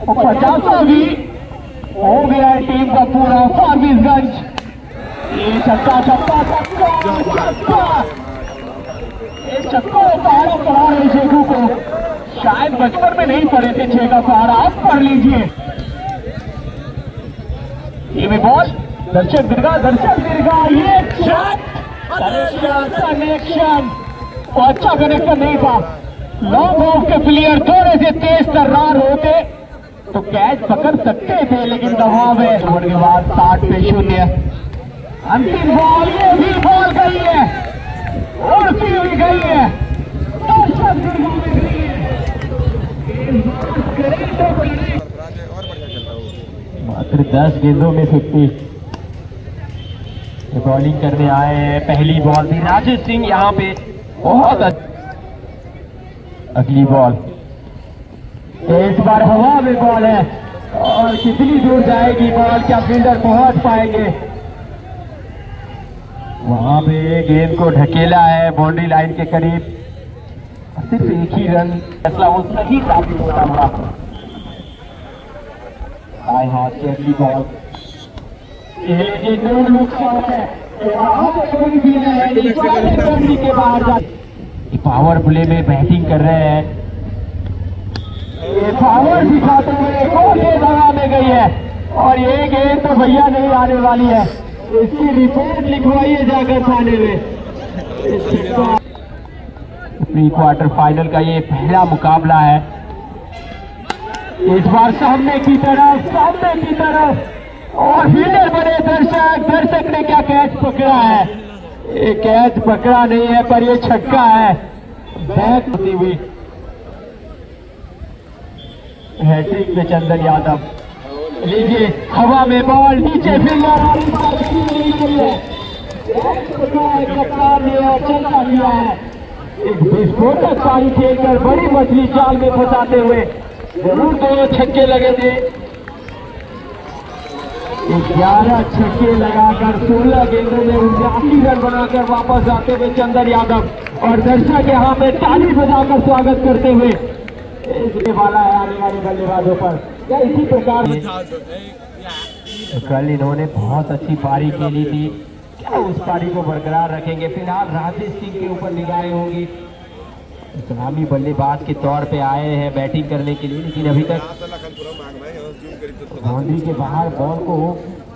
50 भी हो गया है टीम का पूरा फारबिसगंज। ये छक्का छक्का छक्का ये छक्का पहाड़ा पढ़ा रहे शेखू को, शायद बचपन में नहीं पढ़े थे 6 का पहाड़ा, आप पढ़ लीजिए। ये भी बॉल दर्शक दीर्घा ये कनेक्शन तो अच्छा कनेक्शन नहीं था। लॉन्ग ऑफ के प्लेयर थोड़े से तेज तर्रार होते तो कैच पकड़ सकते थे, लेकिन दबाव है। ओवर के बाद 60 पे 0। अंतिम बॉल, ये भी बॉल गई है, उड़ती हुई गई है, दर्शक दीर्घा में गई है। मात्र 10 गेंदों में 50। बॉलिंग करने आए हैं, पहली बॉल थी राजेश सिंह यहाँ पे बहुत अगली बॉल इस बार हवा में बॉल है और कितनी दूर जाएगी बॉल, क्या फील्डर पहुंच पाएंगे। वहां पे गेंद को ढकेला है बाउंड्री लाइन के करीब, सिर्फ एक ही रन फैसला वो सही साबित होता हुआ। आए हाथ से अगली बॉल, के बाहर जाते पावर प्ले में बैटिंग कर रहे हैं, ये पावर दिखाते हुए दगा में गई है और ये गेंद तो भैया नहीं आने वाली है, इसकी रिपोर्ट लिखवाइए जाकर थाने में। प्री क्वार्टर फाइनल का ये पहला मुकाबला है। इस बार सामने की तरफ और फील्डर बने दर्शक ने क्या कैच पकड़ा है, ये कैच पकड़ा नहीं है पर ये छक्का है। बैक होती हुई हैट्रिक में चंदन यादव, लीजिए हवा में बॉल, नीचे फील्डर कप्तान ने और चलता लिया है। एक विस्फोटक पारी खेलकर बड़ी मछली जाल में फंसाते हुए जरूर 2 छक्के लगे थे। 11 छक्के लगाकर 16 गेंदों में 79 रन बनाकर वापस आते हुए चंदन यादव और दर्शक यहाँ पे ताली बजाकर स्वागत करते हुए इसके वाला है आने वाले बल्लेबाजों पर। क्या इसी प्रकार कल इन्होंने बहुत अच्छी पारी खेली थी, क्या उस पारी को बरकरार रखेंगे। फिलहाल राजेश सिंह के ऊपर निगाहें होंगी, इस्लामी बल्लेबाज के तौर पे आए हैं बैटिंग करने के लिए, लेकिन अभी तक बाउंड्री के बाहर बॉल को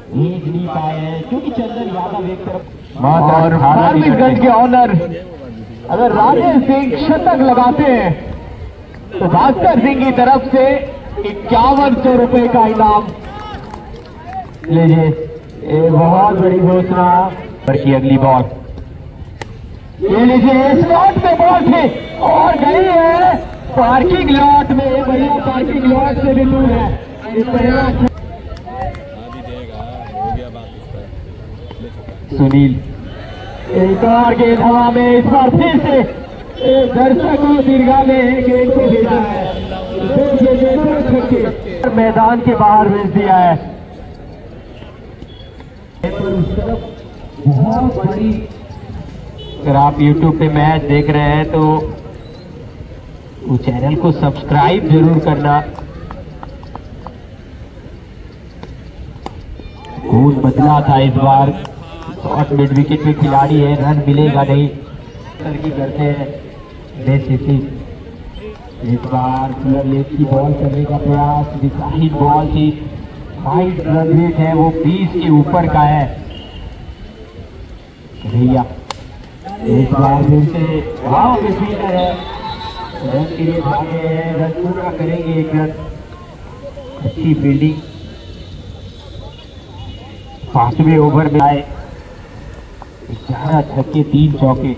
भेज नहीं पाए हैं क्योंकि चंदन यादव एक तरफ और फारबिसगंज के ऑनर अगर राजेश सिंह शतक लगाते हैं तो भास्कर सिंह की तरफ से 5100 रुपए का इनाम। लीजिए, ये बहुत बड़ी घोषणा पर की अगली बॉल, ये लीजिए स्लॉट में बॉल थी और गई है पार्किंग लॉट में, भैया पार्किंग लॉट से भी दूर है। सुनील एक और गेंद हवा में, इस बार फिर से दर्शक को दीर्घा में गेंद को भेजा है, मैदान के बाहर भेज दिया है। बहुत बड़ी, अगर आप YouTube पे मैच देख रहे हैं तो वो चैनल को सब्सक्राइब जरूर करना। खून बदला था इस बार, शॉर्ट मिड विकेट पे खिलाड़ी है, रन मिलेगा नहीं करते हैं। इस बार लेग की बॉल करने का प्रयास, दिशाहीन बॉल थी, हाइट रन रेट है वो 20 के ऊपर का है। भैया इस बार फिर से वहां पे फील्डर है, रन के लिए भागे हैं, रन पूरा करेंगे, 1 रन। अच्छी फील्डिंग, 5वें ओवर में आए 11 छक्के 3 चौके।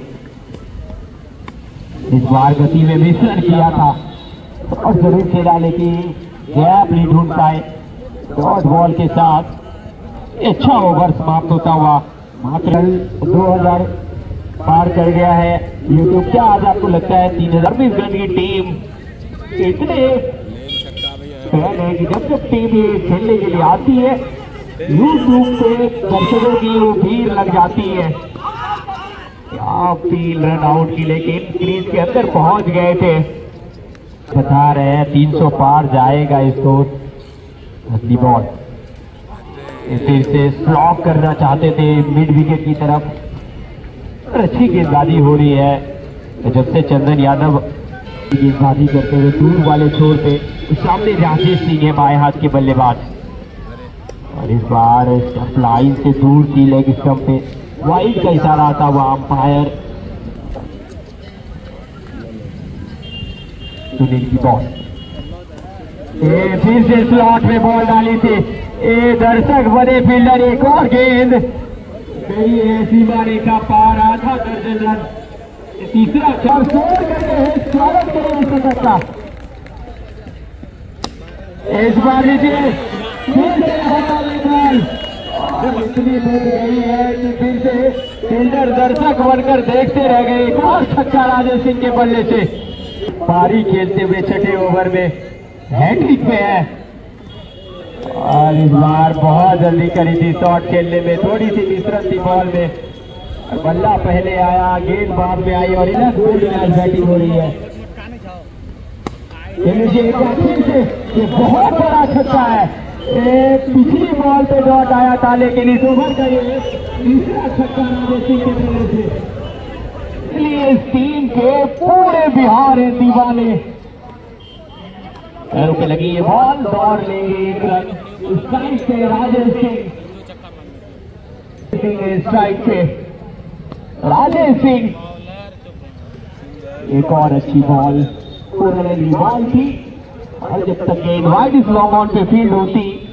इस बार गति में मिश्रण किया था और जरूर खेला, लेकिन गैप नहीं ढूंढ पाए। डॉट बॉल के साथ अच्छा ओवर समाप्त होता हुआ मात्र 2000 पार कर गया है YouTube। क्या आज आपको लगता है 3000 की टीम इतने है कि जब टीम खेलने के लिए आती है YouTube पे दर्शकों की वो भीड़ लग जाती है। क्या 3 रन आउट की, लेकिन क्रीज के अंदर पहुंच गए थे। बता रहे हैं 300 पार जाएगा स्कोर। अगली बॉल फिर से स्लॉक करना चाहते थे मिड विकेट की तरफ, और अच्छी गेंदबाजी हो रही है जब से चंदन यादव गेंदबाजी करते हुए दूर वाले छोर पे। सामने राजेश सिंह है बाएं हाथ के बल्लेबाज, और इस बार स्टंप लाइन से दूर थी लेग स्टंप पे, वाइड का इशारा आता हुआ अंपायर। सुनील की बॉल, फिर से स्लॉट में बॉल डाली थी, दर्शक बने फील्डर, एक और गेंद गई है सीमा रेखा पार, आधा दर्जन रन, तीसरा स्वागत करें शतक का। इस बार लीजिए इतनी दूर गई है कि फिर से फील्डर दर्शक बनकर देखते रह गए। एक और छक्का राजेश सिंह के बल्ले से, पारी खेलते हुए छठे ओवर में हैट्रिक पे है, और इस बार बहुत जल्दी करी थी शॉट खेलने में, थोड़ी सी मिश्रण थी बॉल में, बल्ला पहले आया गेंद बाद में आई, और इधर बैटिंग हो रही है। ये बहुत बड़ा छक्का है, पिछली बॉल पे डॉट आया था, लेकिन इस ओवर का ये तीसरा छक्का राजेश सिंह के बल्ले से, इसलिए इस टीम के पूरे बिहार है दीवाने। पैरों पे लगी ये बॉल, दौड़ लेंगे एक रन, स्ट्राइक पे राजेश सिंह, स्ट्राइक पे राजेश सिंह। एक और अच्छी बॉल, बॉल थी, और जब तक गेंद वाइड इस लॉन्ग ऑन पे फील्ड होती,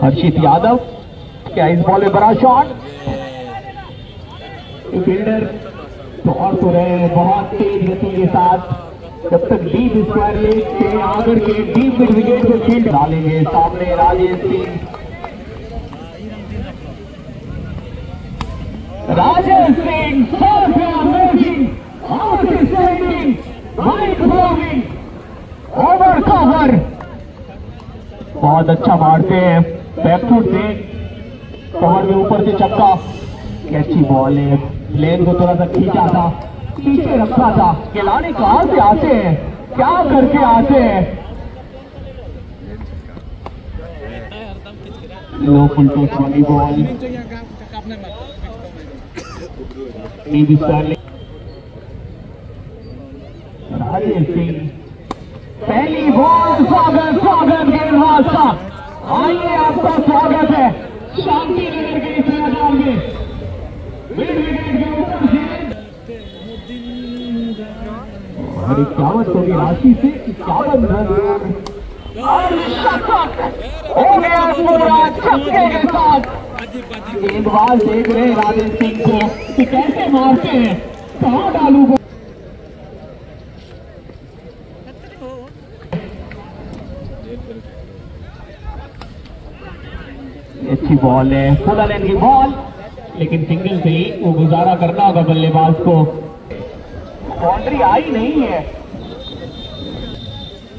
हर्षित यादव, क्या इस बॉल में बड़ा शॉट, फील्डर दौड़ तो रहे बहुत तेज गति के साथ, जब तक डीप स्क्वायर लेग से आकर के डीप मिड विकेट पे फील्ड डालेंगे। सामने राजेश सिंह, राजेश सिंह ओवर कवर, बहुत अच्छा मारते हैं बैकफुट से, कवर में ऊपर से छक्का, अच्छी बॉल है, लेन को थोड़ा सा खींचा था, पीछे रखा था, खिलाड़ी कहां से आते हैं, क्या करके आते हैं, लो फुल टॉस वाली बॉल, राजेश सिंह पहली बॉल, स्वागत गेंदबाज का, आइए आपका स्वागत है शांति नगर के इस मैदान में, मिड विकेट के ऊपर से 51 की राशि से 51 रन, और हो गया पूरा छक्के के साथ। गेंदबाज देख रहे राजेश सिंह को कि कैसे मारते हैं, कहां डालू, अच्छी बॉल है, फुल लेन की बॉल, लेकिन सिंगल से ही वो गुजारा करना होगा बल्लेबाज को, बाउंड्री आई नहीं है,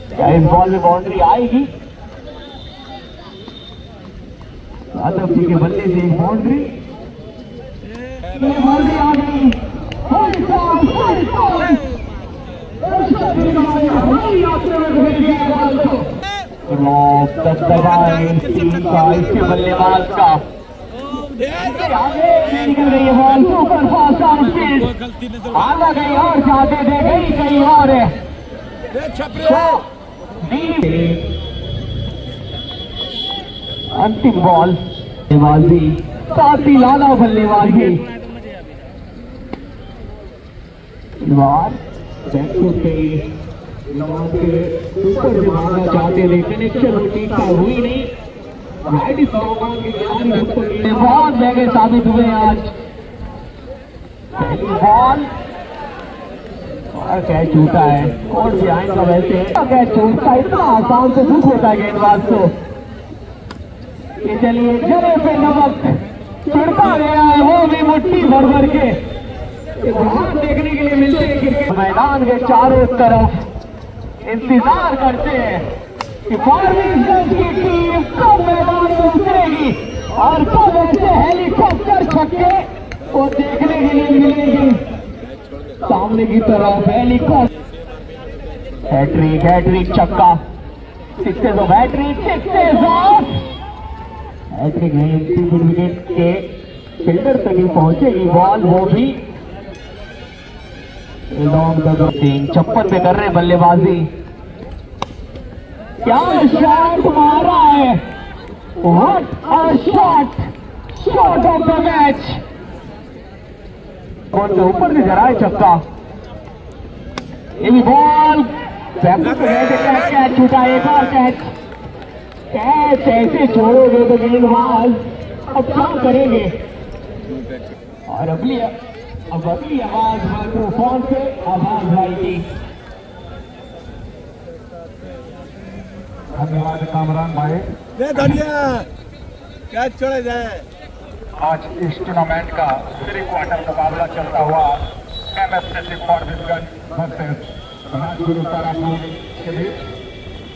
क्या इस बॉल में बाउंड्री आएगी, यादव जी के बल्ले से बाउंड्री आ गई, इसके बल्लेबाज का आगे निकल रही है ball, super fast on speed, आगा कहीं और चाहते थे, गई कहीं और है, अंतिम बॉल, बल्लेबाजी साथ ही लाना बल्लेबाजी, ऊपर से भागना चाहते थे, कनेक्शन होती था, हुई नहीं, बहुत महंगे साबित हुए आज। पहली बॉल और कैच छूटा है, और बिहाइंड का वैसे कैच छूटता, इतना आसान से दुख होता है गेंदबाज को कि चलिए जगह पे नमक छिड़का गया है, वो भी मुट्ठी भर भर के, बहुत देखने के लिए मिलते हैं क्रिकेट मैदान के चारों तरफ, इंतजार करते हैं कि फार्मिंगगंज की टीम कब मैदान में उतरेगी और कब ऐसे हेलीकॉप्टर छक्के वो देखने के लिए मिलेंगे। सामने की तरफ हेलीकॉप्टर हैट्रिक हैट्रिक छक्का, sixes of hat trick, sixes of hat trick नहीं, विकेट के फील्डर तक ही पहुंचेगी बॉल, वो भी लॉन्ग द 56 पे कर रहे बल्लेबाजी। क्या शॉट मारा है, what a shot, shot of the match. Ball के ऊपर से जरा है छक्का, ये भी बॉल कैच छूटा, एक और कैच, कैच ऐसे छोड़ोगे तो गेंदबाज अब क्या करेंगे। और अगली आवाज माइक्रोफोन से आवाज भाई की। धन्यवाद कामरान भाई, कैच छोड़ा जाए। आज इस टूर्नामेंट का प्री क्वार्टर मुकाबला चलता हुआ एमएफसी फॉर्बिसगंज वर्सेस राजगुरु तारापुर के बीच,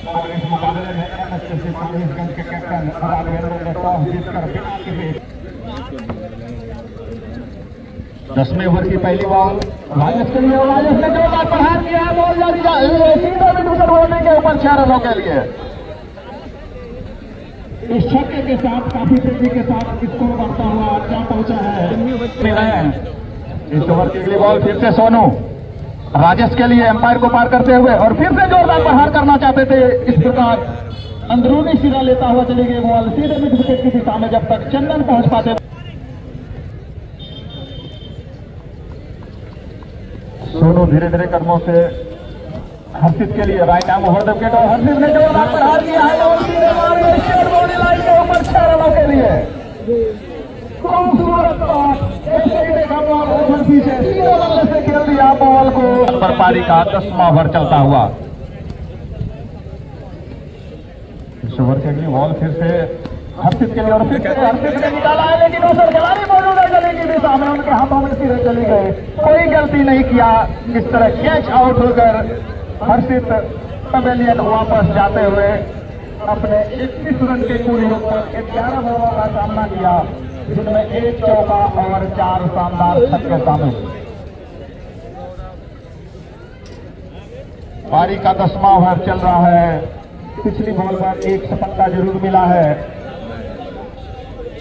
और इस मुकाबले में एमएफसी फॉर्बिसगंज के कैप्टन राघवेंद्र ने टॉस जीतकर बिना किसी 10वें ओवर की पहली बॉल राजेश के लिए, राजेश ने जोरदार प्रहार किया है, बॉल जारी सीधा विकेट होने के ऊपर 6 रनों के लिए। इस छक्के के साथ काफी तेजी के साथ स्कोर बढ़ता हुआ क्या पहुंचा है। इस ओवर की अगली बॉल फिर से सोनू राजेश के लिए एम्पायर को पार करते हुए और फिर से जोरदार प्रहार करना चाहते थे, इस प्रकार अंदरूनी सिरा लेता हुआ चली गई बॉल सीधे मिड विकेट की दिशा में, जब तक चंदन पहुंच पाते। सोनू धीरे धीरे कदमों से हर्षित के लिए right arm over the wicket, और हर्षित ने जोरदार प्रहार किया है और सीधे मार के स्ट्रेट बॉडी लाइन के ऊपर 6 रनों के लिए। खूबसूरत बात, ऐसे ही देखा बॉल ओवर पीछे सीधे बल्ले से खेल दिया बॉल को। पर पारी का 10वां ओवर चलता हुआ, इस ओवर के अगली बॉल फिर से हर्षित के लिए, और फिर से हर्षित ने निकाला है, लेकिन दूसरा खिलाड़ी मौजूद है गली की दिशा में, उनके हाथों में सीधे चली गए, कोई गलती नहीं किया। इस तरह कैच आउट होकर हर्षित पवेलियन वापस जाते हुए अपने 31 रन के कुल योग पर 11 बॉलों का सामना किया, जिनमें 1 चौका और 4 शानदार छक्के शामिल। पारी का 10वां ओवर चल रहा है, पिछली बॉल पर एक छक्का जरूर मिला है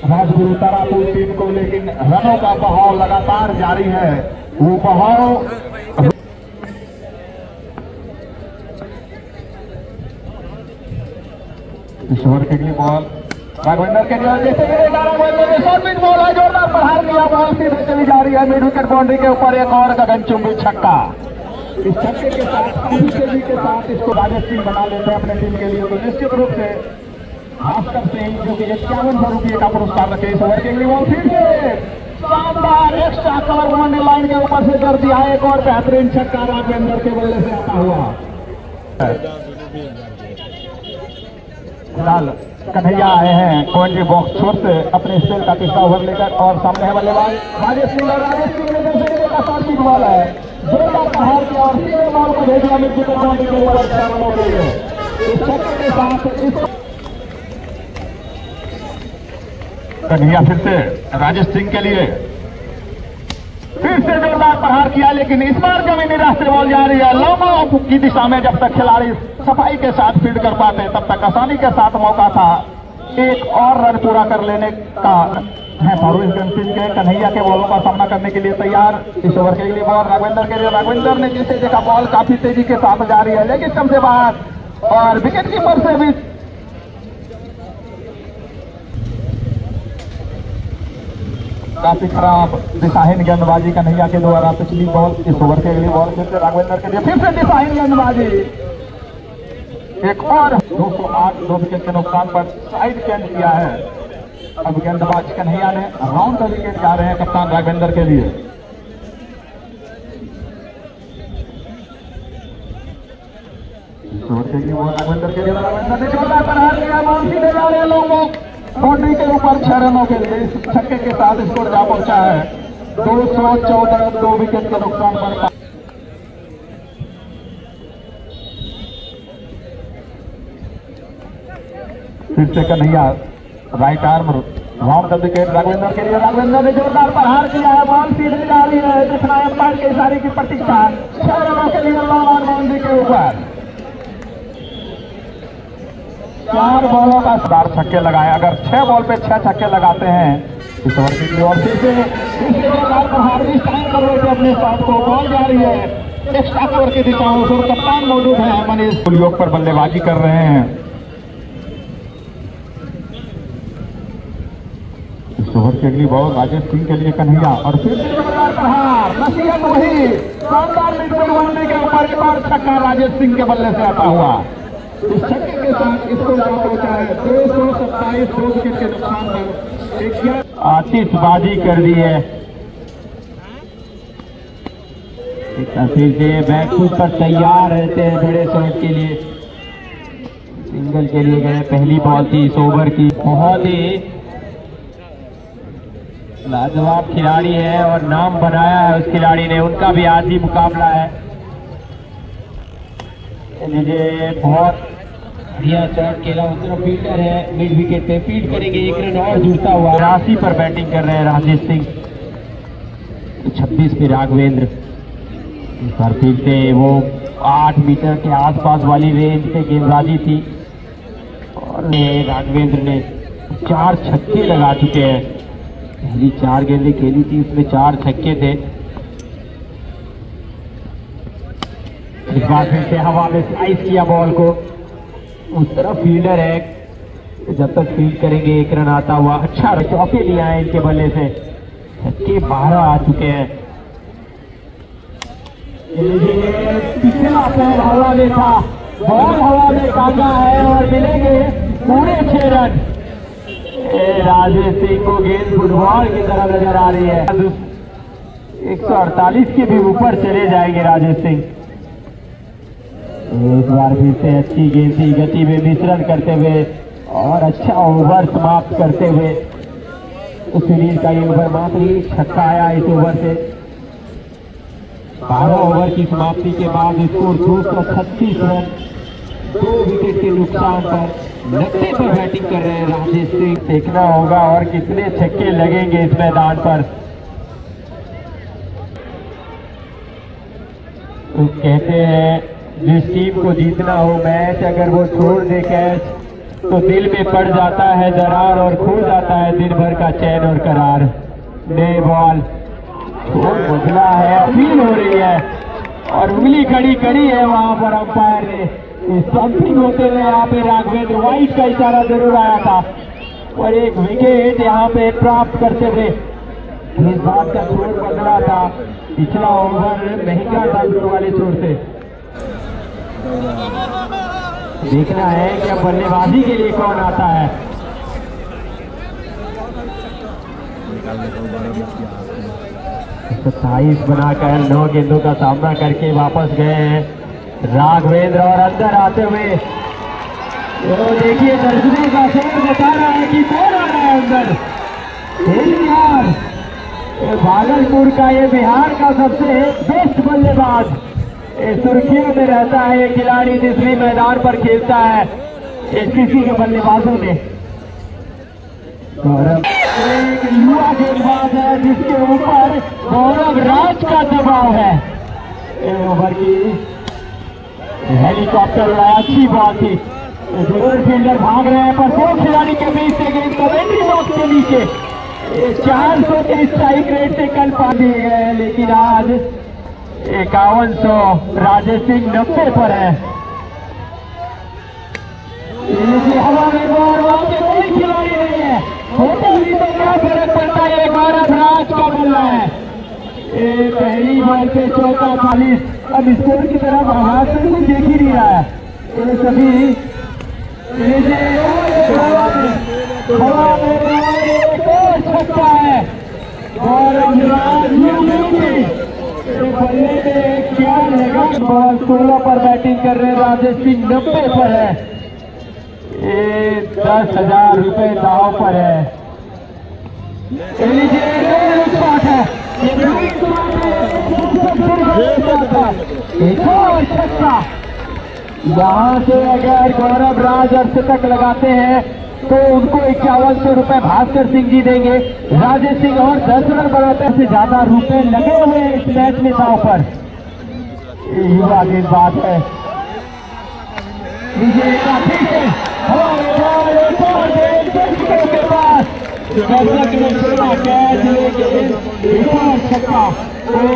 राजगुरु तारापुर टीम को, लेकिन रनों का बहाव लगातार जारी है। वो बहाव इस ओवर के लिए बॉल राघवेंद्र के लिए, जैसे बॉल है, जोरदार प्रहार किया, बॉल सीधे चली जा रही है मिड विकेट बाउंड्री के ऊपर, एक और गगनचुंबी छक्का। इस छक्के के साथ तेजी के साथ इसको राजेश सिंह बना लेते हैं अपने टीम के लिए, तो निश्चित रूप से भास्कर सिंह जो कि 5100 रुपये का पुरस्कार रखे। इस ओवर के लिए बॉल फिर से शानदार एक्स्ट्रा कवर बाउंड्री लाइन के ऊपर से कर दिया, एक और बेहतरीन छक्का राघवेंद्र के बल्ले से आता हुआ। फिलहाल कन्हैया आए हैं कमेंट्री बॉक्स छोड़ से अपने स्पेल का 3रा ओवर लेकर, और सामने है बल्लेबाज राजेश सिंह, और राजेश सिंह ने जैसे का सार्थक बॉल है, जोरदार प्रहार किया और सीधे बॉल को भेज दिया मिड विकेट बाउंड्री के ऊपर 6 रनों के लिए। इस छक्के के साथ कन्हैया फिर से राजेश सिंह के लिए फिर से जोरदार प्रहार किया, लेकिन इस बार जमीनी रास्ते बॉल जा रही है लॉन्ग की दिशा में। जब तक खिलाड़ी सफाई के साथ फील्ड कर पाते तब तक आसानी के साथ मौका था एक और रन पूरा कर लेने का है। फॉरबिसगंज टीम के कन्हैया के बॉलों का सामना करने के लिए तैयार। इस ओवर के लिए बॉल राघवेंद्र के लिए, राघवेंद्र ने जिसे देखा बॉल काफी तेजी के साथ जा रही है, लेकिन कम से बाहर, और विकेट कीपर से भी काफी खराब दिशाहीन गेंदबाजी कन्हैया के द्वारा पिछली बॉल। इस ओवर के लिए बॉल फिर से राघवेंद्र के लिए, फिर से दिशाहीन गेंदबाजी, एक और 208 2 विकेट के नुकसान पर साइड चेंज किया है। अब गेंदबाज कन्हैया ने राउंड द विकेट जा रहे हैं कप्तान राघवेंद्र के लिए। इस ओवर के लिए बॉल राघवेंद्र के लिए, राघवेंद्र ने जोरदार प्रहार किया, बॉल सीधे जा रहे हैं लोगों बाउंड्री के ऊपर 6 रनों के लिए। इस छक्के के साथ स्कोर जा पहुंचा है 214 2 विकेट के नुकसान पर। फिर से Kanhaiya right arm round the wicket Raghavendra के लिए, राघवेंद्र ने जोरदार प्रहार किया है, बॉल सीधे जा रही है, देखना एम्पायर के इशारे की प्रतीक्षा। 6 रनों के लिए लॉन्ग ऑन बाउंड्री के ऊपर 4 बॉलों का 4 छक्के लगाए। अगर 6 बॉल पे 6 छक्के लगाते हैं इस ओवर की और फिर से कर रहे थे अपने साथ को। बॉल जा रही है एक्स्ट्रा स्कोर की दिशा में। उस कप्तान मौजूद है मनीष योग पर बल्लेबाजी कर रहे हैं। इस ओवर की अगली बॉल राजेश सिंह के लिए कन्हैया और फिर से प्रहार नसीहत वही शानदार मिडविकेट बाउंड्री के ऊपर एक और छक्का राजेश सिंह के बल्ले से आता हुआ। इस छक्के के साथ इसको लाभ पहुंचा है 227 2 विकेट के नुकसान पर आतिशबाजी कर दी है। फिर से बैकफुट पर तैयार रहते हैं बड़े शॉट के लिए। सिंगल के लिए गए। पहली बॉल थी इस ओवर की। बहुत ही लाजवाब खिलाड़ी है और नाम बनाया है उस खिलाड़ी ने। उनका भी आज ही मुकाबला है। लीजिए बहुत बढ़िया शॉट खेला। उस तरफ फील्डर है मिड विकेट पे फील्ड करेंगे। 1 रन और जुड़ता हुआ। 83 पर बैटिंग कर रहे हैं राजेश सिंह। 26 पे राघवेंद्र। पर फिर से वो 8 मीटर के आसपास वाली रेंज पे गेंदबाजी थी और राघवेंद्र ने 4 छक्के लगा चुके हैं। पहली 4 गेंदें खेली थी उसमें 4 छक्के थे। इस बार फिर से हवा में स्लाइस किया बॉल को। उस तरफ फील्डर है। जब तक फील्ड करेंगे 1 रन आता हुआ। अच्छा चौके लिए आए इनके बल्ले से। छक्के 12 आ चुके हैं। पिछला पैर हवा में था। बॉल हवा में काटा है और मिलेंगे पूरे 6 रन। राजेश सिंह को गेंद फुटबॉल की तरह नजर आ रही है। 148 के भी ऊपर चले जाएंगे राजेश सिंह। इस बार फिर से अच्छी गेंद थी। गति में मिश्रण करते हुए और अच्छा ओवर समाप्त करते हुए सुनील का ये ओवर मात्र ही छक्का आया इस ओवर से। 12 ओवर की समाप्ति के बाद स्कोर 236 रन 2 विकेट के नुकसान पर 90 पर बैटिंग कर रहे हैं राजेश सिंह। देखना होगा और कितने छक्के लगेंगे इस मैदान पर। तो कहते हैं जिस टीम को जीतना हो मैच अगर वो छोड़ दे कैच तो दिल में पड़ जाता है दरार और खो जाता है दिन भर का चैन और करार। नए बॉल बदला है। अपील हो रही है और उंगली खड़ी करी है वहां पर अंपायर ने। स्टंपिंग होते हुए यहाँ पे राघवेंद्र वाइट का इशारा जरूर आया था और एक विकेट यहाँ पे प्राप्त करते हुए इस बात का छोर बदला था। पिछला ओवर महंगा था शुरू वाले छोर से। देखना है कि अब बल्लेबाजी के लिए कौन आता है। 27 बनाकर 9 गेंदों का सामना करके वापस गए हैं राघवेंद्र और अंदर आते हुए तो देखिए दर्शकों का शोर बता रहा है कि कौन आ रहा है अंदर। यार भागलपुर का ये बिहार का सबसे बेस्ट बल्लेबाज सुर्खियों में रहता है। ये खिलाड़ी जिस भी मैदान पर खेलता है एसपीसी के बल्लेबाजों में। गौरव एक युवा गेंदबाज है जिसके ऊपर गौरव राज का दबाव है। ओवर की हेलीकॉप्टर उड़ाया। अच्छी बॉल थी। जरूर फील्डर भाग रहे हैं पर 2 खिलाड़ी के बीच से गेंद कमेंट्री बॉक्स के नीचे 400 के स्ट्राइक रेट से कल पा दिए गए हैं लेकिन आज 5100 राजेश सिंह 90 पर है। हवा में गौरव के कोई खिलाड़ी नहीं है। होते हुए तो क्या फर्क पड़ता है। गौरव राज का बल्ला है। पहली बॉल पे चौका 40। अब स्कोर की तरफ आवाज से कोई देख ही नहीं रहा है। ये सभी हवा में एक और छक्का है। गौरव राज बल्ले में क्या लगा। बॉल 16 पर बैटिंग कर रहे राजेश सिंह 90 पर है। 10,000 रुपए दाव पर है। एक और छक्का। यहाँ से अगर गौरव राज अर्धशतक लगाते हैं तो उनको 5100 रुपए भास्कर सिंह जी देंगे। राजेश सिंह और 10 रन बनाते से ज्यादा रुपए लगे हुए हैं इस मैच में दाव पर। युवा गेंदबाज है। छक्का।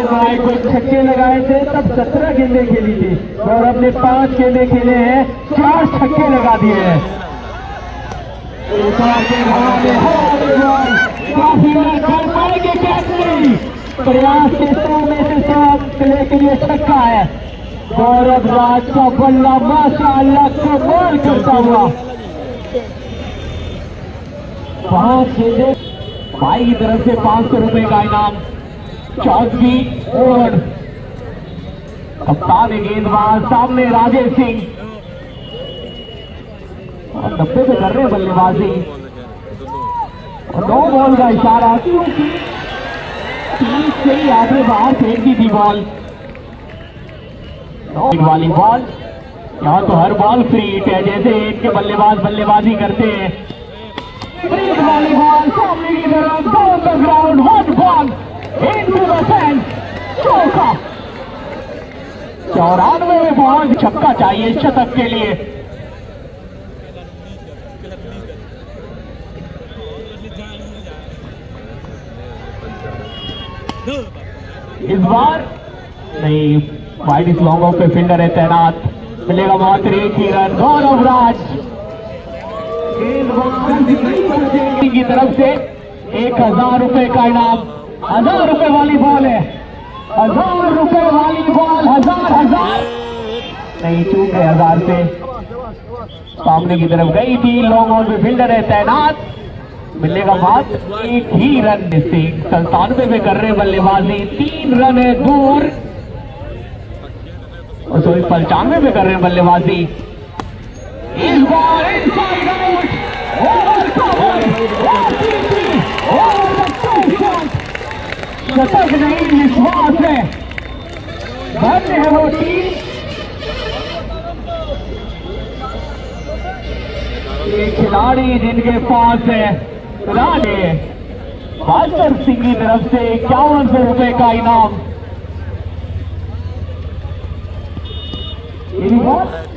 भाई को छक्के लगाए थे तब 17 गेंदें खेली थी और अपने 5 गेंदें खेले हैं, 4 छक्के लगा दिए हैं। काफी कर पाएंगे कैप्टन, प्रयास के 100 में से 100 प्ले के लिए छक्का है। गौरव राज का बल्ला माशाअल्लाह कमाल करता हुआ 5 गेंदें, भाई की तरफ से 500 रुपए का इनाम। 14वीं ओवर, कप्तान गेंदबाज सामने राजेश सिंह, 90 पे कर रहे बल्लेबाजी और 9 बॉल का इशारा, क्योंकि 30 से ही आपने बाहर फेंक दी थी बॉल। वाली बॉल, यहाँ तो हर बॉल फ्री हिट है, जैसे इनके बल्लेबाज बल्लेबाजी करते हैं। वाली बॉल सामने की तरफ, down the ground, 1 ball into the fence, चौका। 94 में बॉल, छक्का चाहिए शतक के लिए। इस बार नहीं, वाइड इस लॉन्ग पे फील्डर है तैनात, मिलेगा मात्र 1 ही रन। गौरव राज की तरफ से 1000 रुपए का इनाम। 1000 रुपए वाली बॉल है, 1000 रुपए वाली बॉल, 1000 नहीं, चूक गए 1000 से, सामने की तरफ गई थी, लॉन्ग ऑन पे फील्डर है तैनात, मिलेगा मात्र 1 ही रन। 97 में कर रहे बल्लेबाजी, 3 रन है दूर, और 95 में कर रहे बल्लेबाजी। इस बार इनसाइड आउट, शतक नहीं, विश्वास है, धन्य है वो टीम। ये खिलाड़ी जिनके पास है राजे भास्कर सिंह की तरफ से 5100 रुपए का इनाम।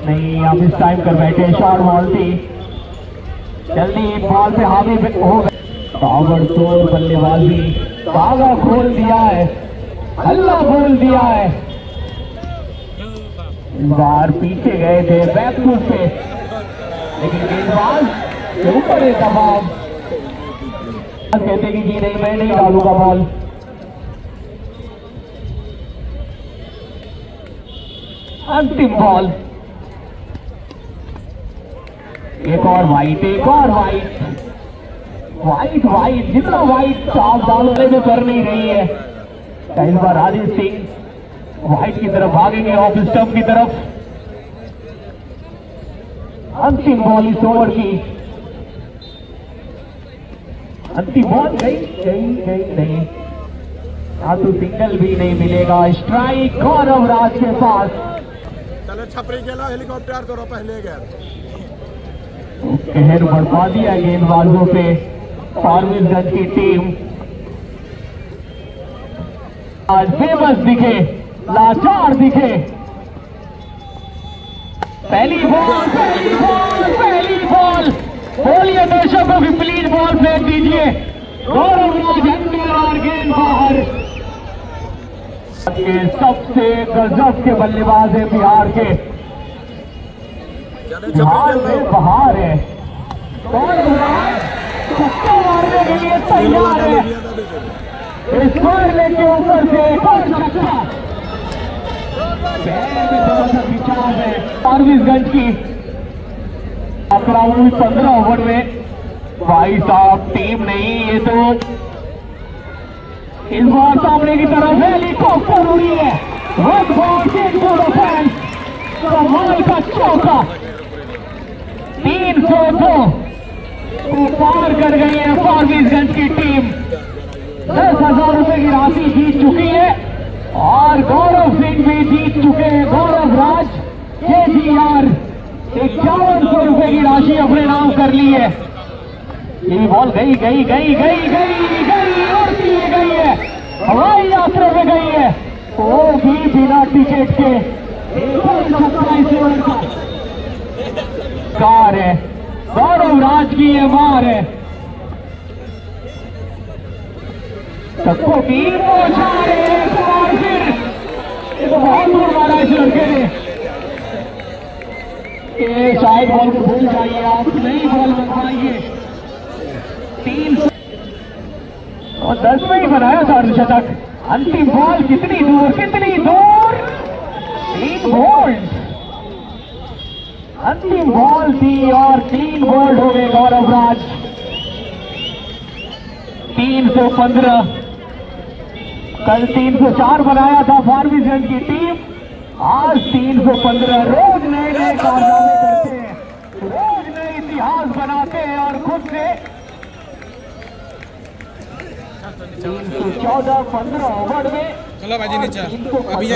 नहीं, आप इस टाइम कर बैठे, शॉर्ट बॉल थी, जल्दी बॉल पे हावी हो गए, ताबड़तोड़ बल्लेबाजी, धागा खोल दिया है, हल्ला बोल दिया है। बार पीछे गए थे बैकफुट पे, लेकिन गेंदबाज के ऊपर है दबाव, कहते कि जी नहीं, मैं नहीं डालूंगा बॉल। अंतिम बॉल, एक और वाइट, एक और वाइट, वाइट वाइट, जितना वाइट आप डालने में कर नहीं रही है। इस बार राजेश सिंह वाइट की तरफ भागेंगे, ऑफ स्टंप की तरफ। अंतिम बॉल इस ओवर की, अंतिम बॉल गई नहीं, यहाँ तो सिंगल भी नहीं मिलेगा। स्ट्राइक गौरव राज के पास। चलो छपरी गेला, हेलीकॉप्टर करो पहले गया, कहर बढ़ा दिया गेंदबाजों पे फारबिसगंज की टीम। आज फेमस दिखे, लाचार दिखे। पहली बॉल, पहली बॉल, पहली बॉल, बोलिए दर्शकों की प्लीज बॉल फेंक दीजिए। गौरव राज अंदर और गेंद बाहर। सबसे गजब के बल्लेबाज है बिहार के, बिहार में बहार है। गौरव राज छक्का मारने के लिए तैयार है, स्क्वायर के ऊपर से एक और छक्का। थोड़ा सा खिंचाव है फारबिसगंज की। 15 ओवर में भाई साहब टीम नहीं, ये तो इस बार सामने की तरफ हेलीकॉप्टर उड़ी है। 1 बॉल इनटू द फेंस, कमाल का चौका। 302 को पार कर गई है फारबिसगंज की टीम। 10,000 रुपए की राशि जीत चुकी है और गौरव सिंह भी जीत चुके हैं। गौरव राज KGR 5100 रुपए की राशि अपने नाम कर ली है। ये बॉल गई गई गई गई गई गई और गई है, हवाई यात्रा में गई है, वो भी बिना टिकट के। कार है, गौरव राज की ये मार है। सबको की पहुंचा रहे हैं एक बार फिर। ये तो बहुत दूर मारा इस लड़के ने। ये शायद बॉल को भूल जाइए, आप नई बॉल बनवाइए। 3 और 10 में ही बनाया था अर्धशतक। अंतिम बॉल कितनी दूर 3 बोल्ड। अंतिम बॉल थी और 3 बोल्ड हो गए गौरव राज। 315, कल 304 बनाया था फार्मिजन की टीम, आज 315। रोज नए नए कारनामे करते हैं, रोज नए इतिहास बनाते हैं और खुद से 314 15 ओवर में चलो भाजी नीचे अभी